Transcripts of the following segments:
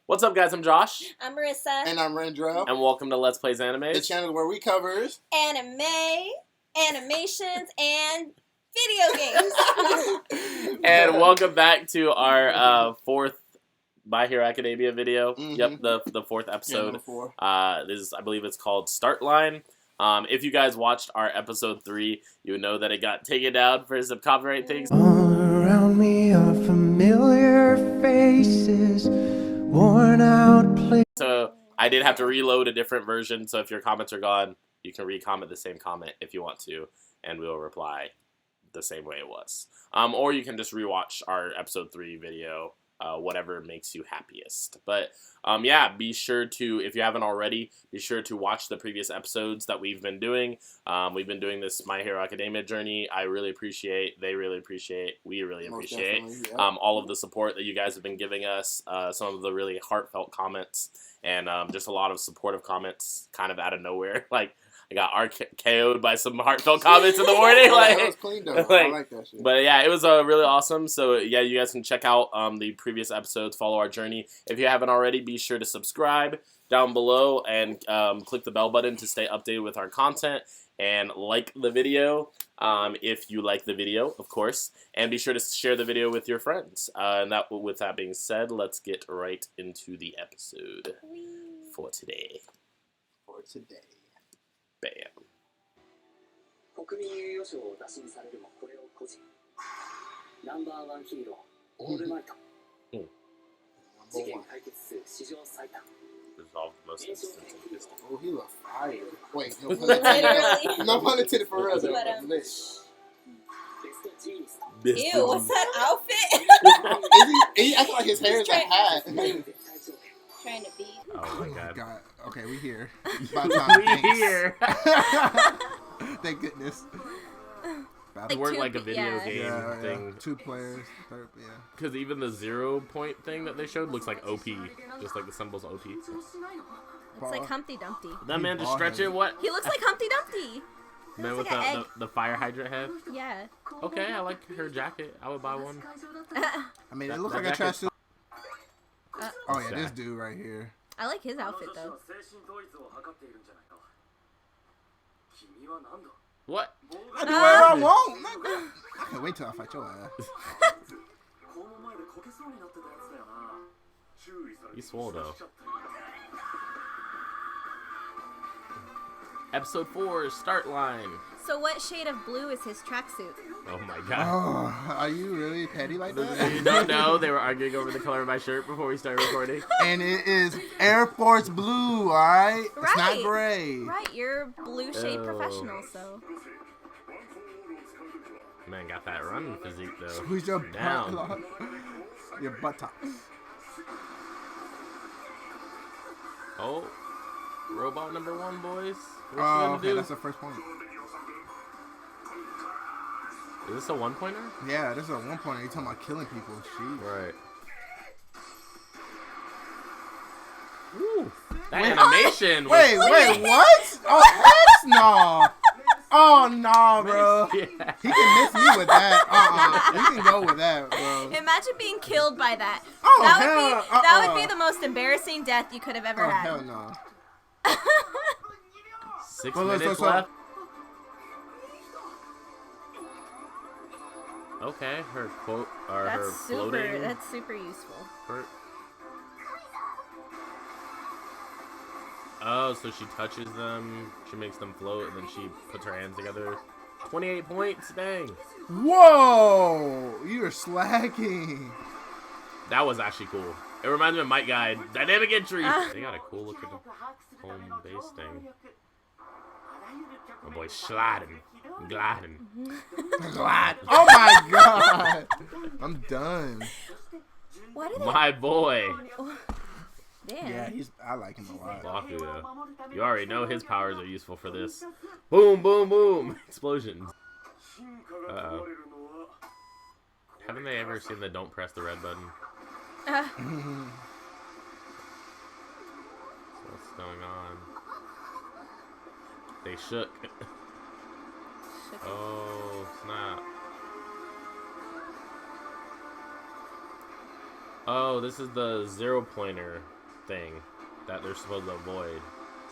What's up, guys? I'm Josh. I'm Marissa. And I'm Rendrell. And welcome to Let's Plays Animes, the channel where we cover anime, animations, and video games. And welcome back to our fourth My Hero Academia video. Mm-hmm. Yep, the fourth episode. This This is, I believe it's called Start Line. If you guys watched our episode 3, you would know that it got taken down for some copyright things. All around me are familiar faces, worn out places. So I did have to reload a different version, so if your comments are gone, you can re-comment the same comment if you want to, and we'll reply the same way it was. Or you can just rewatch our episode 3 video, whatever makes you happiest. But yeah, be sure to, if you haven't already, be sure to watch the previous episodes that we've been doing. We've been doing this My Hero Academia journey. I really appreciate, they really appreciate, we really appreciate all of the support that you guys have been giving us, some of the really heartfelt comments, and just a lot of supportive comments kind of out of nowhere. Like, I got RKO'd by some heartfelt comments in the morning. That was clean though. I like that shit. But yeah, it was really awesome. So yeah, you guys can check out the previous episodes, follow our journey. If you haven't already, be sure to subscribe down below and click the bell button to stay updated with our content. And like the video if you like the video, of course. And be sure to share the video with your friends. And with that being said, let's get right into the episode for today. Bam. 国民栄誉賞を打診されるもこれを個人ナンバーワンヒーローオールマイト事件解決数史上最多 Resolve most instances of this. Oh, he look fire. Wait, no pun intended. No pun intended for real. Ew, what's that outfit? He acts like his hair is a hat. Trying to be. Oh my god. Okay, we here. About time. We here. Thank goodness. It worked like a video game thing. 2 players. Yeah. Because even the 0 point thing that they showed looks like OP. Just like the symbol's OP. It's like Humpty Dumpty. That man just stretch it? What? He looks like Humpty Dumpty. Man with like the fire hydrant head? Yeah. Okay, I like her jacket. I would buy one. I mean, it looks like a trash suit. Oh yeah, this dude right here. I like his outfit though. What? I do whatever I want. I can't wait till I fight your ass. He's swole though. Episode 4, Start Line. So what shade of blue is his tracksuit? Oh my god. Oh, are you really petty like that? You don't know. They were arguing over the color of my shirt before we started recording. And it is Air Force Blue, alright? Right. It's not gray. Right, you're blue shade professional, so. Man got that running physique though. Squeeze your down. butt. Your buttocks. Oh. Robot number 1, boys. What you Oh, gonna okay, do? that's the first point. Is this a 1-pointer? Yeah, this is a 1-pointer. You're talking about killing people. Jeez. Right. Ooh, that animation. Wait, what? Oh, heck no. Oh, no, bro. Yeah. He can miss me with that. You can go with that, bro. Imagine being killed by that. Oh, that would be the most embarrassing death you could have ever had. Hell no. 6 minutes left. Okay, her quote or her floating. That's super useful. Oh, so she touches them, she makes them float, and then she puts her hands together. 28 points, dang. Whoa, you're slacking. That was actually cool. It reminds me of Might Guide. Dynamic entry. They got a cool looking home base thing. My boy sliding, gliding. Oh my god. I'm done. What are they? My boy. Damn. Yeah, I like him a lot. Baku, though. You already know his powers are useful for this. Boom, boom, boom. Explosions. Uh-oh. Haven't they ever seen the don't press the red button? What's going on? They shook. Oh, snap. Oh, this is the 0 pointer. thing that they're supposed to avoid.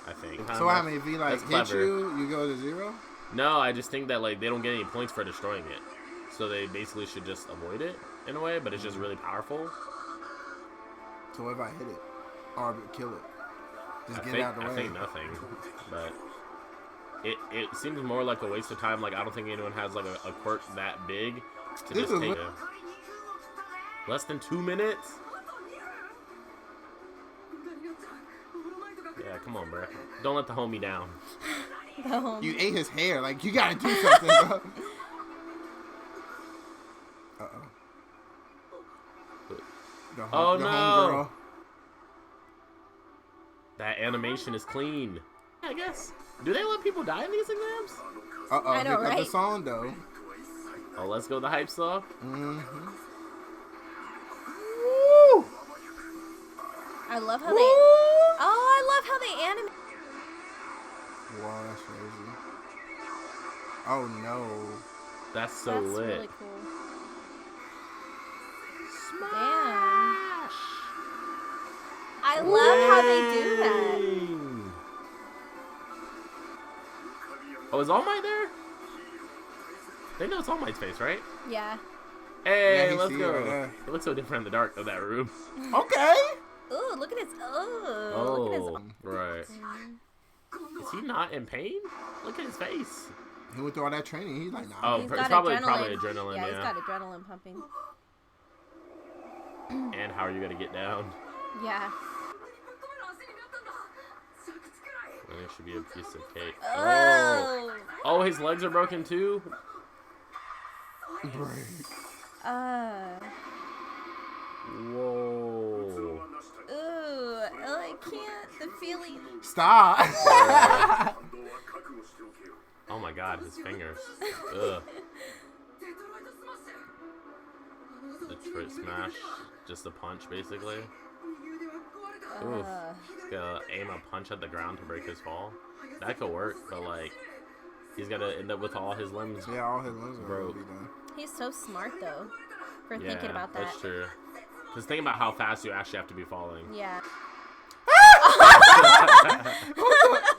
I think. So I mean, if he like hits you, you go to 0. No, I just think that like they don't get any points for destroying it, so they basically should just avoid it in a way. But it's just really powerful. So what if I hit it or kill it? Just get out the way. I think nothing, but it seems more like a waste of time. Like I don't think anyone has like a quirk that big to just take it. Less than 2 minutes. Yeah, come on, bro. Don't let the homie down. You ate his hair. Like, you gotta do something, bro. Uh-oh. Oh, no. Homegirl. That animation is clean. I guess. Do they let people die in these exams? Uh-oh. I know, right? The song, though. Oh, let's go the hype song. Mm-hmm. Woo! I love how they... Oh, I love how they animate. Wow, that's crazy. Oh, no. That's so That's lit. really cool. Smash! Damn. I love how they do that. Dang. Oh, is All Might there? They know it's All Might's face, right? Yeah. Hey, Yeah, let's see go. it right there. It looks so different in the dark of that room. Okay. Ooh, look at his... Oh, look at his... right. Is he not in pain? Look at his face. He went through all that training. He's like, nah. Oh, He's it's got probably adrenaline. adrenaline, Yeah, yeah. he's got adrenaline pumping. And how are you gonna get down? Yeah. I think it should be a piece of cake. Oh. Oh, his legs are broken too? Whoa. Ooh, I can't. The feeling. Stop. Oh my god, his fingers. Ugh. Detroit Smash. Just a punch, basically. Oof. He's gotta aim a punch at the ground to break his fall. That could work, but like, he's gotta end up with all his limbs. Yeah, all his limbs are broke. done. He's so smart, though, for thinking about that. That's true. Because think about how fast you actually have to be falling. Yeah.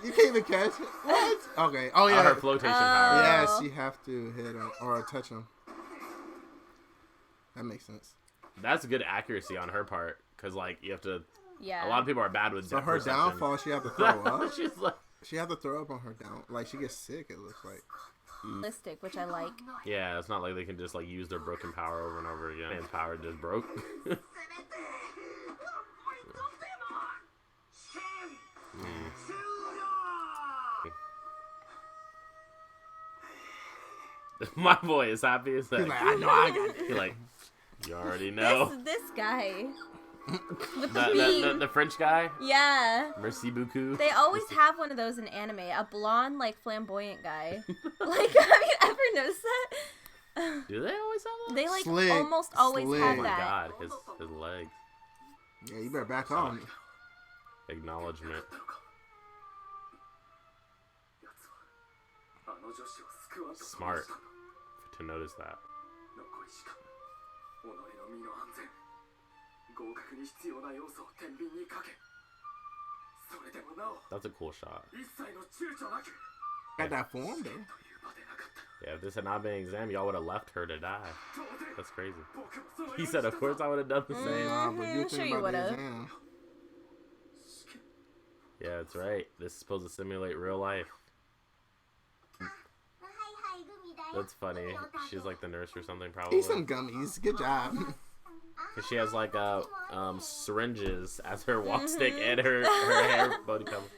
You can't even catch it. What? Okay. Oh, yeah. Her flotation power. Yes, you have to hit him or touch him. That makes sense. That's good accuracy on her part. Because, like, you have to... Yeah. A lot of people are bad with So depth her perception. downfall, she have to throw up. She's like... She have to throw up on her down. Like, she gets sick, it looks like. Realistic, which I like. Yeah, it's not like they can just, like, use their broken power over and over again. Man's power just broke. My boy is happy as heck. He's like, I know I got it. He's like, you already know. This guy. With the The French guy? Yeah. Merci beaucoup. They always have one of those in anime. A blonde, like, flamboyant guy. Like, have you ever noticed that? Do they always have that? They, like, Slick, almost always slick. Oh have my that. god, his legs. Yeah, you better back on. Acknowledgement. Smart to notice that. That's a cool shot. Got that form, though. Yeah, if this had not been an exam, y'all would have left her to die. That's crazy. He said, of course I would have done the same. Nah, but you Sure think you about the would've. exam. Yeah, that's right. This is supposed to simulate real life. That's funny. She's like the nurse or something, probably. Eat some gummies. Good job. Cause she has like syringes as her walk stick and her hair body cover.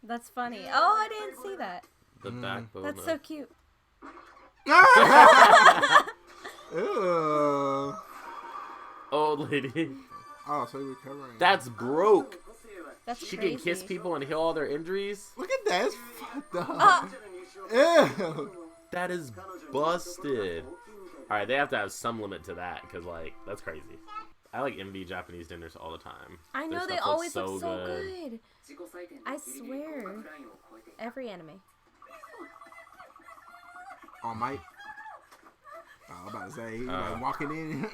That's funny. Oh, I didn't see that. The backbone. That's so cute. Ew. Old lady. Oh, so you're recovering. That's broke. That's She crazy. can kiss people and heal all their injuries. Look at that. It's fucked up. Ew. That is busted. All right, they have to have some limit to that because like that's crazy. I like envy Japanese dinners all the time. I Their know, they stuff always looks look so good. I swear. Every anime. All Might. I was about to say, he like walking in.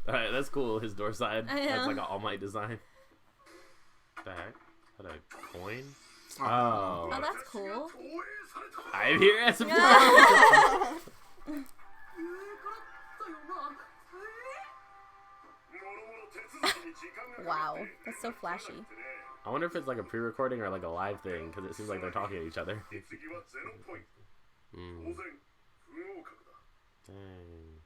All right, that's cool. His door side. I That's know. like an All Might design. the heck? What a coin? Oh, Oh. that's cool. I'm here as a Wow, that's so flashy. I wonder if it's like a pre-recording or like a live thing, because it seems like they're talking to each other. Mm. Dang.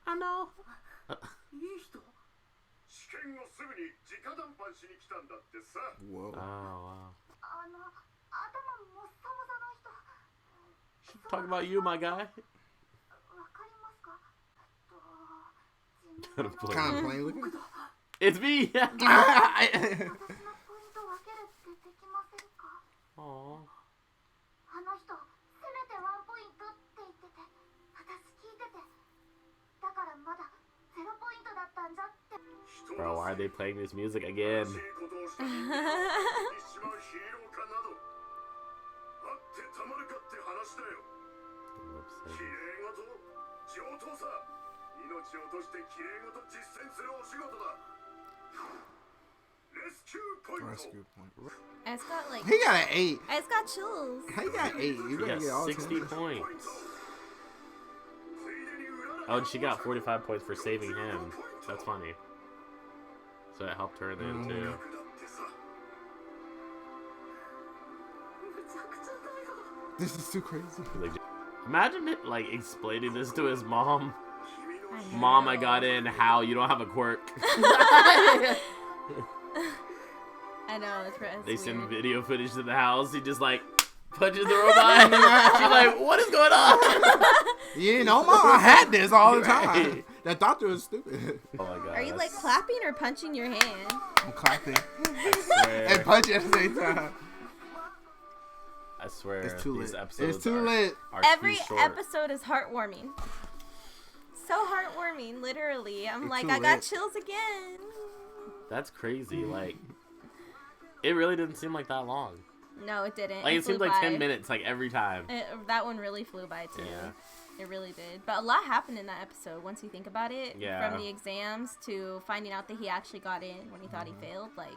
I know. Whoa. Oh, wow. Talking about you, my guy. Kind of plain looking. It's me. Aww. Bro, why are they playing this music again? Rescue point. I just got like. He got an 8. I just got chills. He got 8. You She better got get all 60 10. points. Oh, and she got 45 points for saving him. That's funny. So it helped her then too. This is too crazy. Like, imagine it like explaining this to his mom. I Mom, I know. got in. How? You don't have a quirk. I know, it's They weird. send video footage to the house. He just like punches the robot. She's like, what is going on? You know, Mom, I had this all the time. Right. That doctor was stupid. Oh my god. Are you like clapping or punching your hand? I'm clapping I and punching at the same time. swear. It's too these lit. episodes It's too are, lit. are Every too short. episode is heartwarming. So heartwarming, literally. I'm It's like, too I got lit. chills again. That's crazy. Like, it really didn't seem like that long. No, it didn't. Like, it flew seemed like by. 10 minutes, like, every time. That one really flew by too. Yeah. It really did. But a lot happened in that episode once you think about it. Yeah. From the exams to finding out that he actually got in when he thought he failed. Like,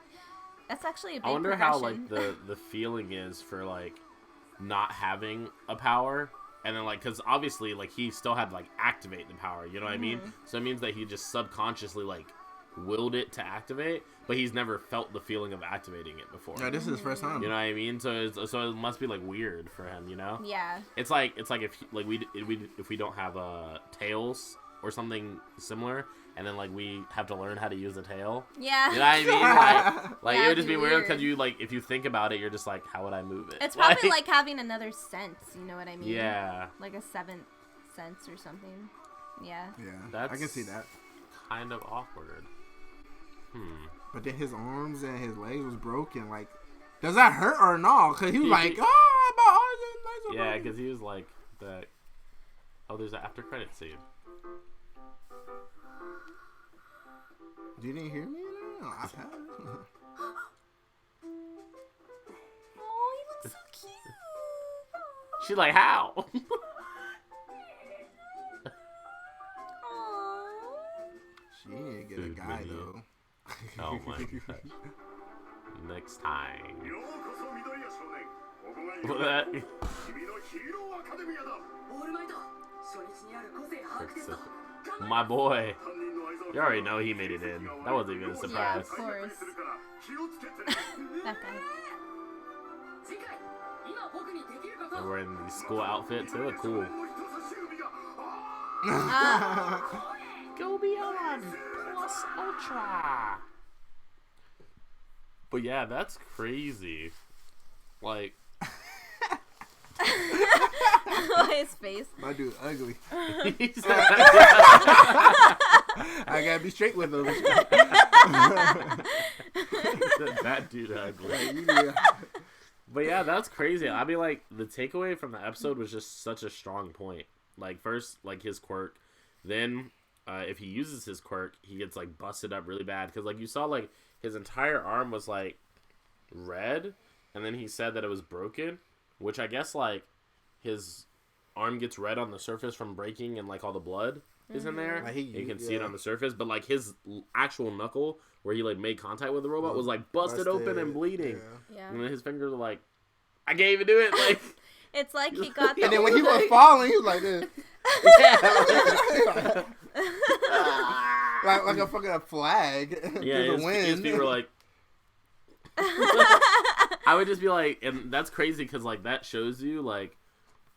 that's actually a big I wonder how, progression. like, the feeling is for, like, not having a power. And then, like, because obviously, like, he still had to, like, activate the power. You know what I mean? So it means that he just subconsciously, like, willed it to activate. But he's never felt the feeling of activating it before. No, this is his first time. You know what I mean? So it must be like weird for him, you know? Yeah. It's like if like if we don't have tails or something similar, and then like we have to learn how to use a tail. Yeah. You know what I mean? Like Yeah, it would just it'd be be weird weird. because you like if you think about it, you're just like, how would I move it? It's probably like having another sense, you know what I mean? yeah, Like a seventh sense or something. Yeah. Yeah, That's- I can see that. kind of awkward. But then his arms and his legs was broken. Like, does that hurt or no? Cause he was like, my arms and legs are Yeah, broken. because he was like that. Oh, there's an after credit scene. You didn't hear me? No, I had it. Oh, he looks so cute. She's like, how? Aww. She didn't get a Dude, guy mini. though. Oh my gosh. Next time. What that? オールマイト初日にある個性把握テスト My boy. You already know he made it in. That wasn't even a Yeah, surprise. of course. That guy. 次回今僕にできること They're wearing these school outfits. They look cool. Go beyond plus ultra. But yeah, that's crazy. Like, His face. My dude ugly. he's I gotta be straight with him. that dude ugly. Yeah. But yeah, that's crazy. I mean, like, the takeaway from the episode was just such a strong point. Like, first, like, his quirk. Then, if he uses his quirk, he gets like busted up really bad because like you saw like his entire arm was like red, and then he said that it was broken, which I guess like his arm gets red on the surface from breaking and like all the blood is in there. Like you can see it on the surface, but like his actual knuckle where he like made contact with the robot was like busted open and bleeding. Yeah. And then his fingers were like, I can't even do it. Like it's like he got the And then when he was falling, he was like this. like a fucking flag. Yeah, his feet were like. I would just be like, and that's crazy because like that shows you like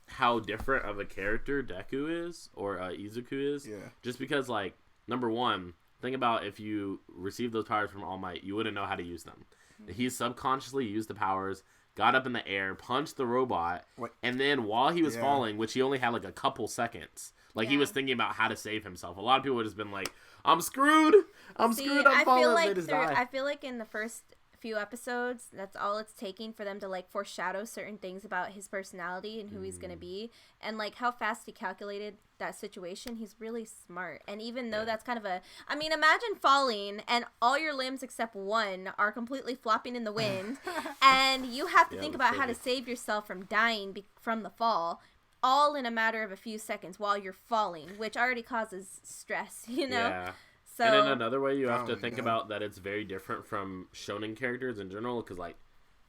how different of a character Deku is or Izuku is. Yeah. Just because like number one, think about if you received those powers from All Might, you wouldn't know how to use them. He subconsciously used the powers, got up in the air, punched the robot, and then while he was falling, which he only had like a couple seconds, like he was thinking about how to save himself. A lot of people would have just been like, "I'm screwed. I'm screwed. I'm falling." I feel like in the first few episodes, that's all it's taking for them to like foreshadow certain things about his personality and who he's gonna be, and like how fast he calculated that situation. He's really smart, and even though that's kind of imagine falling and all your limbs except one are completely flopping in the wind, and you have to think about how to save yourself from dying from the fall, all in a matter of a few seconds while you're falling, which already causes stress, you know. Yeah. So, and in another way, you have to think about that it's very different from shonen characters in general, because, like,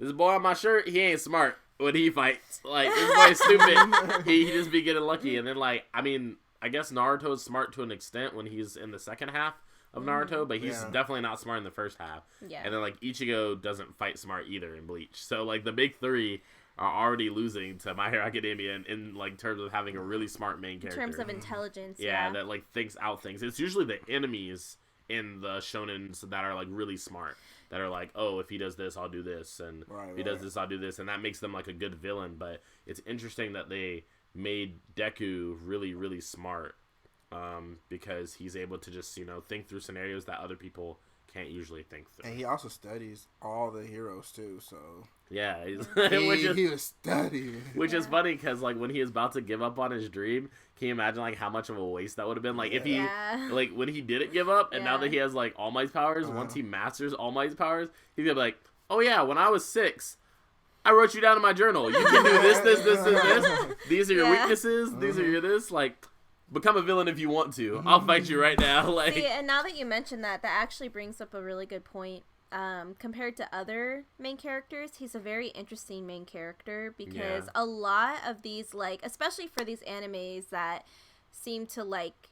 this boy on my shirt, he ain't smart when he fights. Like, this boy's stupid. he just be getting lucky. And then, like, I mean, I guess Naruto is smart to an extent when he's in the second half of Naruto, but he's definitely not smart in the first half. Yeah. And then, like, Ichigo doesn't fight smart either in Bleach. So, like, the big three are already losing to My Hero Academia in like terms of having a really smart main character. In terms of intelligence, yeah, that like thinks out things. It's usually the enemies in the shonens that are like really smart, that are like, oh, if he does this, I'll do this, and if he does this, I'll do this, and that makes them like a good villain. But it's interesting that they made Deku really, really smart, because he's able to just think through scenarios that other people can't usually think through. And he also studies all the heroes too, so yeah, he was studying. Which is funny because like when he was about to give up on his dream, can you imagine like how much of a waste that would have been? Like if he like when he didn't give up, and now that he has like All Might's powers, once he masters All Might's powers, he's gonna be like, oh yeah, when I was 6, I wrote you down in my journal. You can do this, this, this, this, this. These are your weaknesses. These are your this. Like, become a villain if you want to. I'll fight you right now. Like, see, and now that you mention that actually brings up a really good point. Compared to other main characters, he's a very interesting main character because a lot of these, like, especially for these animes that seem to, like,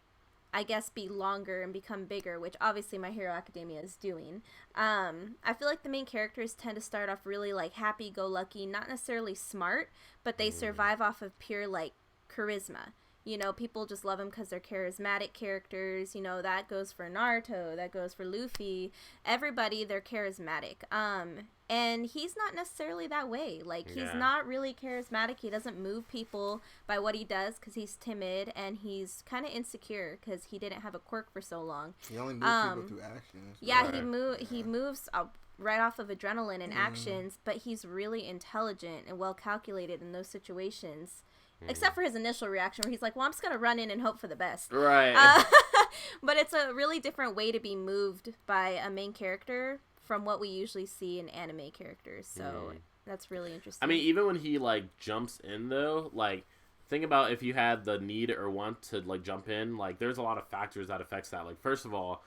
I guess be longer and become bigger, which obviously My Hero Academia is doing. I feel like the main characters tend to start off really, like, happy-go-lucky, not necessarily smart, but they survive off of pure, like, charisma. You know, people just love them because they're charismatic characters. You know, that goes for Naruto, that goes for Luffy. Everybody, they're charismatic. And he's not necessarily that way. Like, he's not really charismatic. He doesn't move people by what he does because he's timid, and he's kind of insecure because he didn't have a quirk for so long. He only moves people through actions. Yeah, he moves right off of adrenaline and actions, but he's really intelligent and well calculated in those situations. Except for his initial reaction where he's like, well, I'm just going to run in and hope for the best. Right. But it's a really different way to be moved by a main character from what we usually see in anime characters. So that's really interesting. I mean, even when he, like, jumps in, though, like, think about if you had the need or want to, like, jump in. Like, there's a lot of factors that affects that. Like, first of all,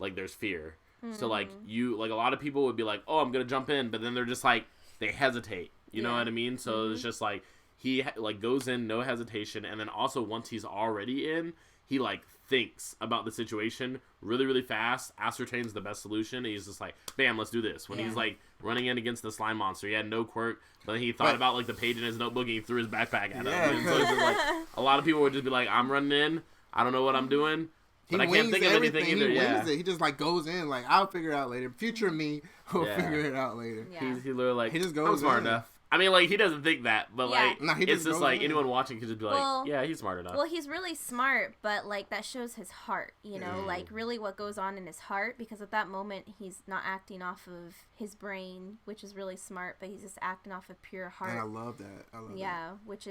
like, there's fear. So, like, a lot of people would be like, oh, I'm going to jump in. But then they're just, like, they hesitate. You know what I mean? So it's just, like, he, like, goes in, no hesitation, and then also once he's already in, he, like, thinks about the situation really, really fast, ascertains the best solution, and he's just like, bam, let's do this. When he's, like, running in against the slime monster, he had no quirk, but then he thought about, like, the page in his notebook, and he threw his backpack at him. And so it's just, like, a lot of people would just be like, I'm running in, I don't know what I'm doing, but I can't think of anything either. He wings it. He just, like, goes in, like, I'll figure it out later. Future me will figure it out later. Yeah. He's literally like, he just goes I'm smart in. enough. I mean, like, he doesn't think that, but, like, no, it's just, like, anyone watching could just be like, yeah, he's smart enough. Well, he's really smart, but, like, that shows his heart, you know? Like, really what goes on in his heart, because at that moment, he's not acting off of his brain, which is really smart, but he's just acting off of pure heart. And I love that. Which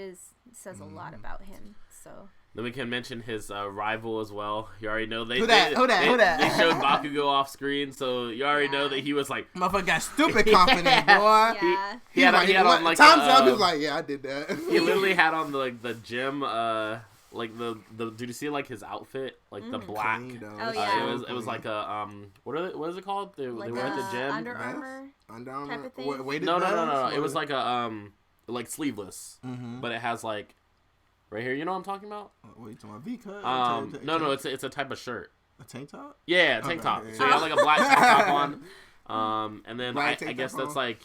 says a lot about him, so... Then we can mention his rival as well. You already know they Who that? They showed Bakugo off screen, so you already know that he was like, motherfucker got stupid confident, boy. Yeah. He had on like time's up. He was like, yeah, I did that. he literally had on the gym like the did you see like his outfit, like the black? Clean, Oh, yeah. It was like a what is it called? They Like were at the gym. Under Armour type of thing? No. It was like a like sleeveless, but it has like right here. You know what I'm talking about? What are you talking about? V-cut? No, it's a type of shirt. A tank top? Yeah, tank top. Yeah. So you have like a black tank top on, and then I tank guess top that's on. like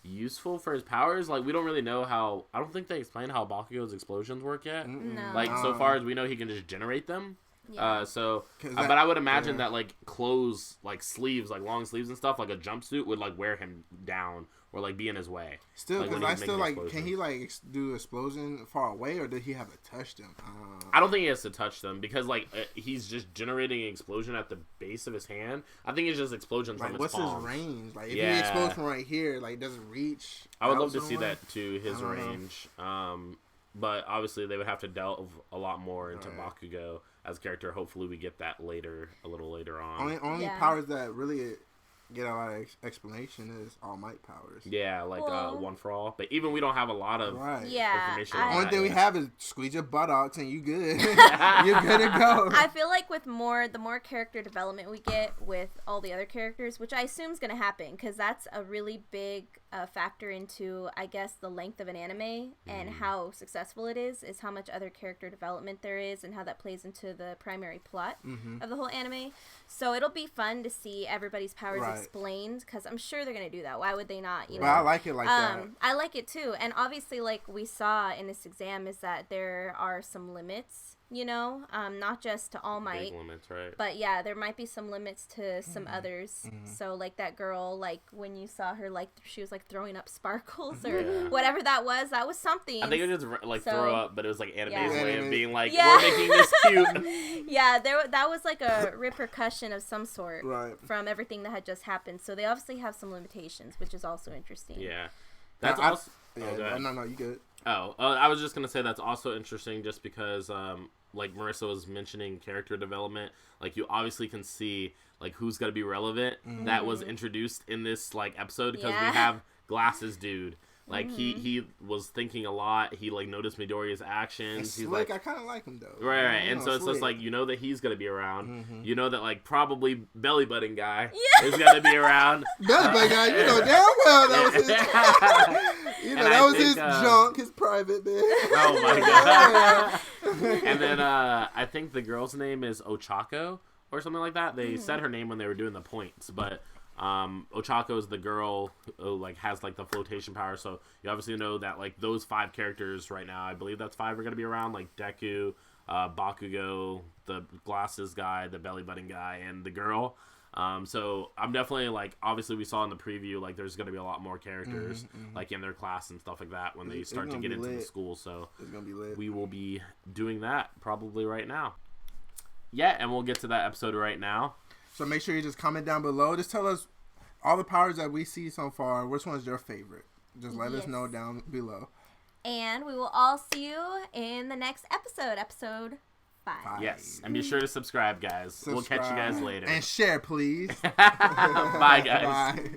useful for his powers. Like we don't really know how. I don't think they explained how Bakugo's explosions work yet. No. Like so far as we know, he can just generate them. Yeah. But I would imagine that like clothes, like sleeves, like long sleeves and stuff, like a jumpsuit would like wear him down or like be in his way. Still, like, because when I he's still making like, can he like do explosion far away, or did he have to touch them? I don't think he has to touch them because like he's just generating an explosion at the base of his hand. I think it's just explosion from Like, his what's palms. his range? Like, if Yeah. he explodes from right here, like, does it reach? I would out love to see somewhere? that to his I don't know. range. But obviously they would have to delve a lot more into Bakugo as a character. Hopefully we get that a little later on. Only Yeah. powers that really get a lot of explanation is All Might powers. Yeah, like Well- One for All. But even we don't have a lot of Right. Yeah. information I- on Only that thing we yet. have is squeeze your buttocks and you good. You're good to go. I feel like with the more character development we get with all the other characters, which I assume is going to happen, because that's a really big factor into, I guess, the length of an anime and how successful it is how much other character development there is and how that plays into the primary plot of the whole anime. So it'll be fun to see everybody's powers Right. explained, because I'm sure they're going to do that. Why would they not? You But know? I like it like that. I like it too. And obviously, like we saw in this exam, is that there are some limits, you know, not just to All Might, big limits, right? but yeah, there might be some limits to some others. So like that girl, like when you saw her, like she was like throwing up sparkles or Yeah. whatever that was something. I think it was just like So- throw up, but it was like anime's Yeah. way of being like, Yeah. we're making this cute. Yeah, that was like a repercussion of some sort Right. from everything that had just happened. So they obviously have some limitations, which is also interesting. Yeah. That's Now, also... Yeah, oh, go ahead. no, you good. I was just going to say that's also interesting just because, like Marissa was mentioning character development, like you obviously can see like who's going to be relevant that was introduced in this like episode because Yeah. we have Glasses Dude. Like he was thinking a lot. He like noticed Midoriya's actions. He's like, I kind of like him though. right. You And know, so it's just Slick. like, you know that he's going to be around. You know that like probably Belly Button Guy Yeah. is going to be around. Belly Button Guy, you know damn well that was his. You know And that I was his think, junk, his private bit. Oh my god. And then I think the girl's name is Ochako or something like that. They said her name when they were doing the points, but Ochako is the girl who like has like the flotation power. So you obviously know that like those 5 characters right now, I believe that's 5 are gonna be around, like Deku, Bakugo, the glasses guy, the belly button guy, and the girl. So I'm definitely like, obviously we saw in the preview like there's gonna be a lot more characters like in their class and stuff like that when they It's start to gonna get be into the lit. school. So It's gonna be lit. we will be doing that probably right now. Yeah, and we'll get to that episode right now. So make sure you just comment down below. Just tell us all the powers that we see so far. Which one's your favorite? Just let us Yes. know down below. And we will all see you in the next episode 5. Yes, and be sure to subscribe, guys. We'll catch you guys Subscribe. later. And share, please. Bye, guys. Bye.